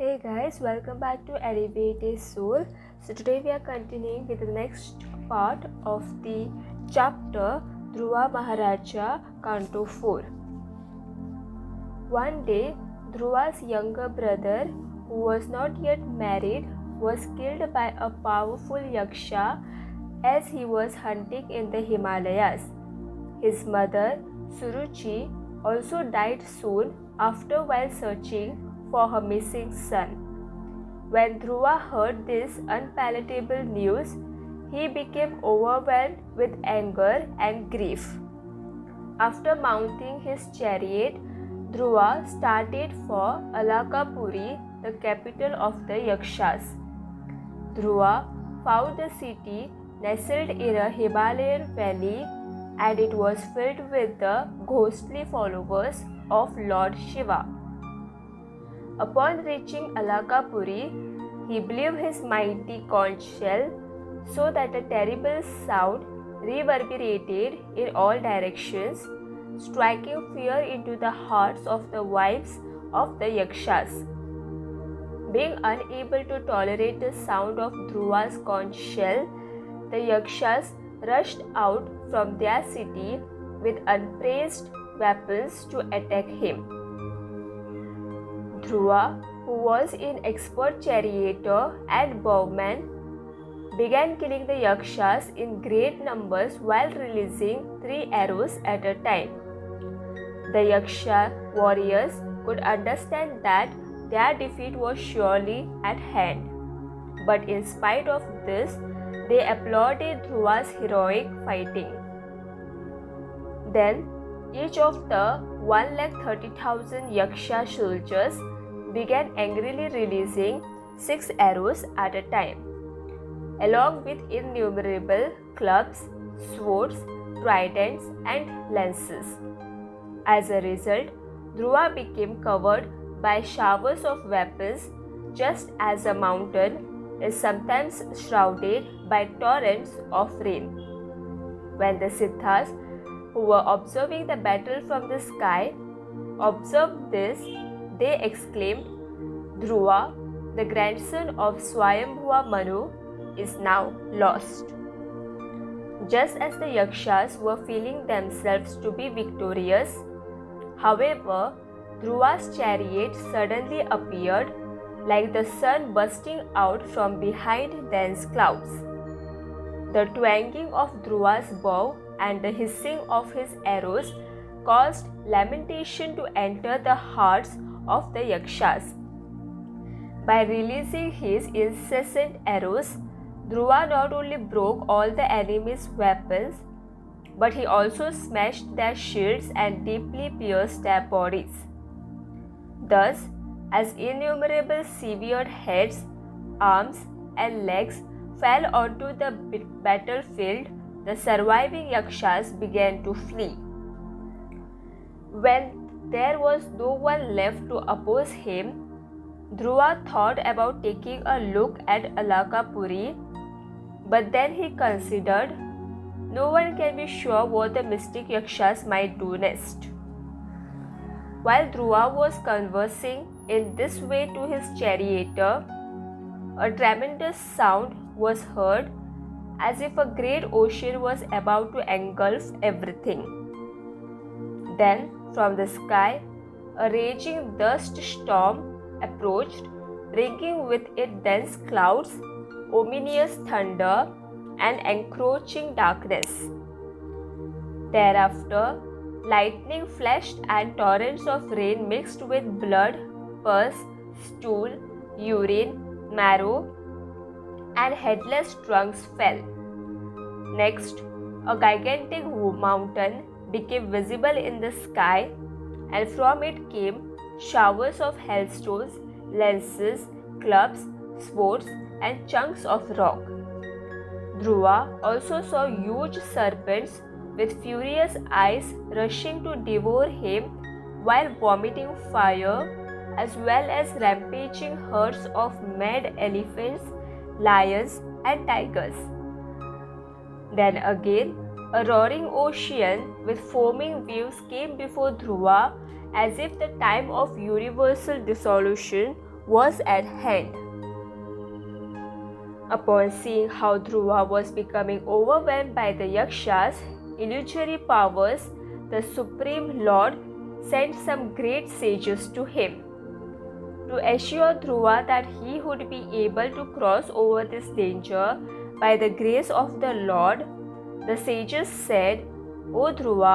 Hey guys, welcome back to Alleviated Soul. So today we are continuing with the next part of the chapter Dhruva Mahārāja, Canto 4. One day, Dhruva's younger brother, who was not yet married, was killed by a powerful yaksha as he was hunting in the Himalayas. His mother, Suruchi, also died soon after while searching for her missing son. When Dhruva heard this unpalatable news, he became overwhelmed with anger and grief. After mounting his chariot, Dhruva started for Alakapuri, the capital of the Yakshas. Dhruva found the city nestled in a Himalayan valley, and it was filled with the ghostly followers of Lord Shiva. Upon reaching Alakapuri, he blew his mighty conch shell so that a terrible sound reverberated in all directions, striking fear into the hearts of the wives of the Yakshas. Being unable to tolerate the sound of Dhruva's conch shell, the Yakshas rushed out from their city with upraised weapons to attack him. Dhruva, who was an expert charioteer and bowman, began killing the Yakshas in great numbers while releasing 3 arrows at a time. The Yaksha warriors could understand that their defeat was surely at hand, but in spite of this, they applauded Dhruva's heroic fighting. Then, each of the 130,000 Yaksha soldiers began angrily releasing 6 arrows at a time, along with innumerable clubs, swords, tridents, and lances. As a result, Dhruva became covered by showers of weapons, just as a mountain is sometimes shrouded by torrents of rain. When the Siddhas, who were observing the battle from the sky, observed this, they exclaimed, "Dhruva, the grandson of Swayambhuva Manu, is now lost." Just as the Yakshas were feeling themselves to be victorious, however, Dhruva's chariot suddenly appeared like the sun bursting out from behind dense clouds. The twanging of Dhruva's bow and the hissing of his arrows caused lamentation to enter the hearts of the Yakshas. By releasing his incessant arrows, Dhruva not only broke all the enemy's weapons, but he also smashed their shields and deeply pierced their bodies. Thus, as innumerable severed heads, arms, and legs fell onto the battlefield, the surviving Yakshas began to flee. When there was no one left to oppose him, Dhruva thought about taking a look at Alakapuri, but then he considered, no one can be sure what the mystic Yakshas might do next. While Dhruva was conversing in this way to his charioteer, a tremendous sound was heard, as if a great ocean was about to engulf everything. Then, from the sky, a raging dust storm approached, bringing with it dense clouds, ominous thunder, and encroaching darkness. Thereafter, lightning flashed and torrents of rain mixed with blood, pus, stool, urine, marrow, and headless trunks fell. Next, a gigantic mountain became visible in the sky, and from it came showers of hailstones, lances, clubs, swords, and chunks of rock. Dhruva also saw huge serpents with furious eyes rushing to devour him while vomiting fire, as well as rampaging herds of mad elephants, lions, and tigers. Then again, a roaring ocean with foaming waves came before Dhruva, as if the time of universal dissolution was at hand. Upon seeing how Dhruva was becoming overwhelmed by the Yakshas' illusory powers, the Supreme Lord sent some great sages to him. To assure Dhruva that he would be able to cross over this danger by the grace of the Lord, the sages said, "O Dhruva,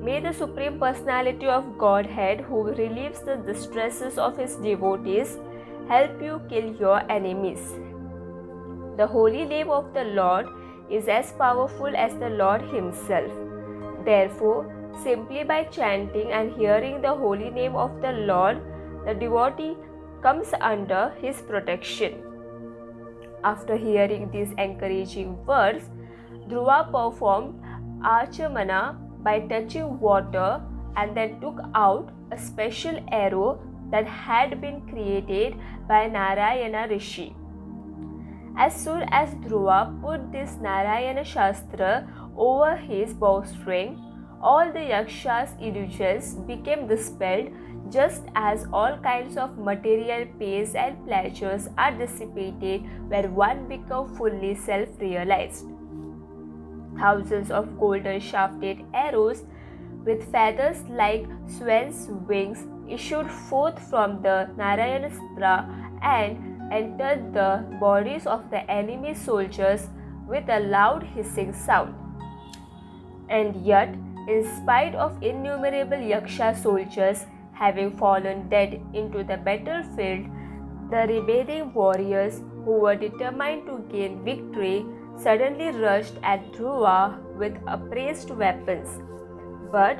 may the Supreme Personality of Godhead, who relieves the distresses of his devotees, help you kill your enemies." The holy name of the Lord is as powerful as the Lord himself. Therefore, simply by chanting and hearing the holy name of the Lord, the devotee comes under his protection. After hearing these encouraging words, Dhruva performed archamana by touching water and then took out a special arrow that had been created by Narayana Rishi. As soon as Dhruva put this Narayana Shastra over his bowstring, all the Yakshas' illusions became dispelled, just as all kinds of material pains and pleasures are dissipated when one becomes fully self-realized. Thousands of golden shafted arrows with feathers like swan's wings issued forth from the Narayanastra and entered the bodies of the enemy soldiers with a loud hissing sound. And yet, in spite of innumerable Yaksha soldiers having fallen dead into the battlefield, the remaining warriors who were determined to gain victory suddenly rushed at Dhruva with upraised weapons. But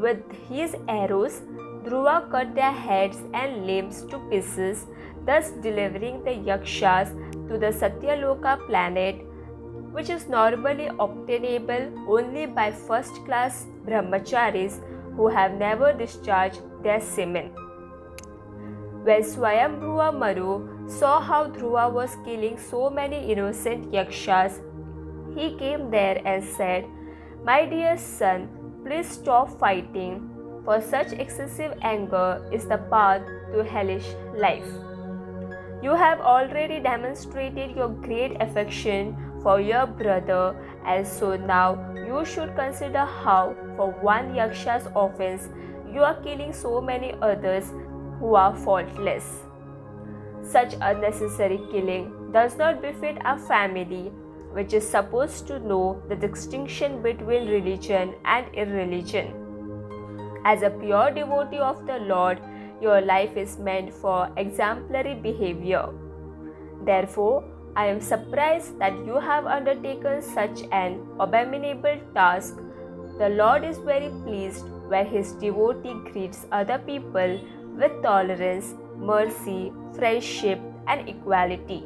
with his arrows, Dhruva cut their heads and limbs to pieces, thus delivering the Yakshas to the Satyaloka planet, which is normally obtainable only by first-class brahmacharis who have never discharged their semen. When Swayambhuva Maru saw how Dhruva was killing so many innocent Yakshas, he came there and said, "My dear son, please stop fighting, for such excessive anger is the path to hellish life. You have already demonstrated your great affection for your brother, and so now you should consider how, for one Yaksha's offense, you are killing so many others who are faultless. Such unnecessary killing does not befit a family which is supposed to know the distinction between religion and irreligion. As a pure devotee of the Lord, your life is meant for exemplary behavior. Therefore, I am surprised that you have undertaken such an abominable task. The Lord is very pleased when his devotee greets other people with tolerance, mercy, friendship, and equality."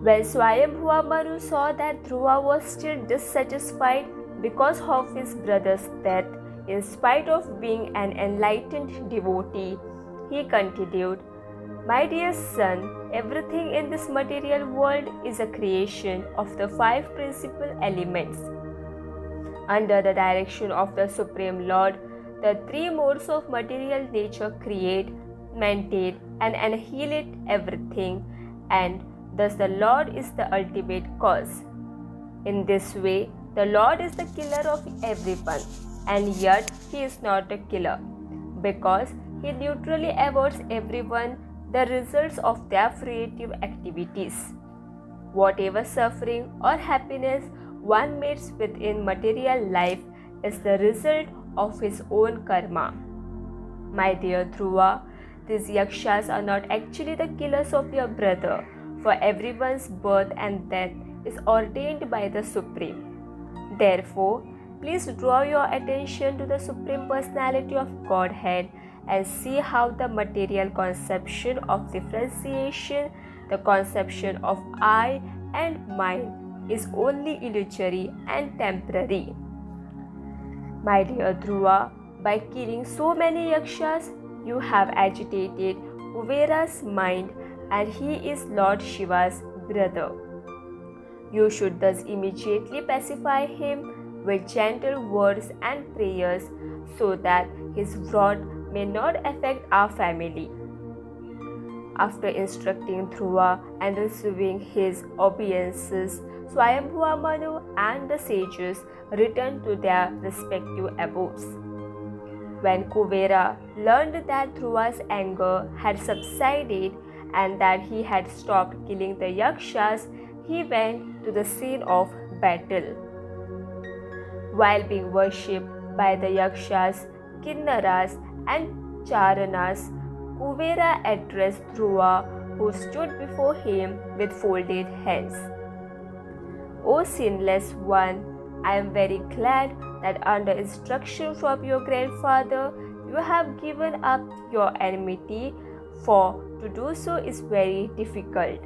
When Swayambhuva Manu saw that Dhruva was still dissatisfied because of his brother's death, in spite of being an enlightened devotee, he continued, "My dear son, everything in this material world is a creation of the 5 principal elements. Under the direction of the Supreme Lord, the 3 modes of material nature create, maintain, and annihilate everything, and thus the Lord is the ultimate cause. In this way, the Lord is the killer of everyone, and yet he is not a killer, because he neutrally awards everyone the results of their creative activities. Whatever suffering or happiness one meets with in material life is the result of his own karma. My dear Dhruva, these Yakshas are not actually the killers of your brother, for everyone's birth and death is ordained by the Supreme. Therefore, please draw your attention to the Supreme Personality of Godhead and see how the material conception of differentiation, the conception of I and mine, is only illusory and temporary. My dear Dhruva, by killing so many Yakshas, you have agitated Kuvera's mind, and he is Lord Shiva's brother. You should thus immediately pacify him with gentle words and prayers, so that his wrath may not affect our family. After instructing Dhruva and receiving his obeisances, Swayambhuva Manu and the sages returned to their respective abodes. When Kuvera learned that Dhruva's anger had subsided and that he had stopped killing the Yakshas, he went to the scene of battle. While being worshipped by the Yakshas, Kinnaras, and Charanas, Kuvera addressed Dhruva, who stood before him with folded hands. O sinless one, I am very glad that under instruction from your grandfather, you have given up your enmity, for to do so is very difficult.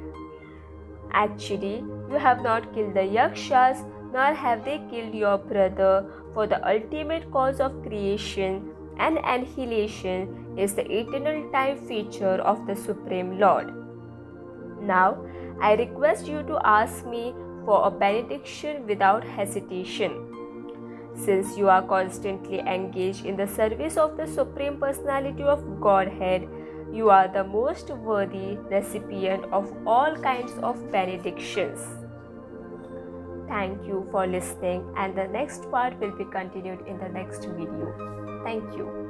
Actually, you have not killed the Yakshas, nor have they killed your brother, for the ultimate cause of creation and annihilation is the eternal time feature of the Supreme Lord. Now, I request you to ask me for a benediction without hesitation. Since you are constantly engaged in the service of the Supreme Personality of Godhead, you are the most worthy recipient of all kinds of benedictions. Thank you for listening, and the next part will be continued in the next video. Thank you.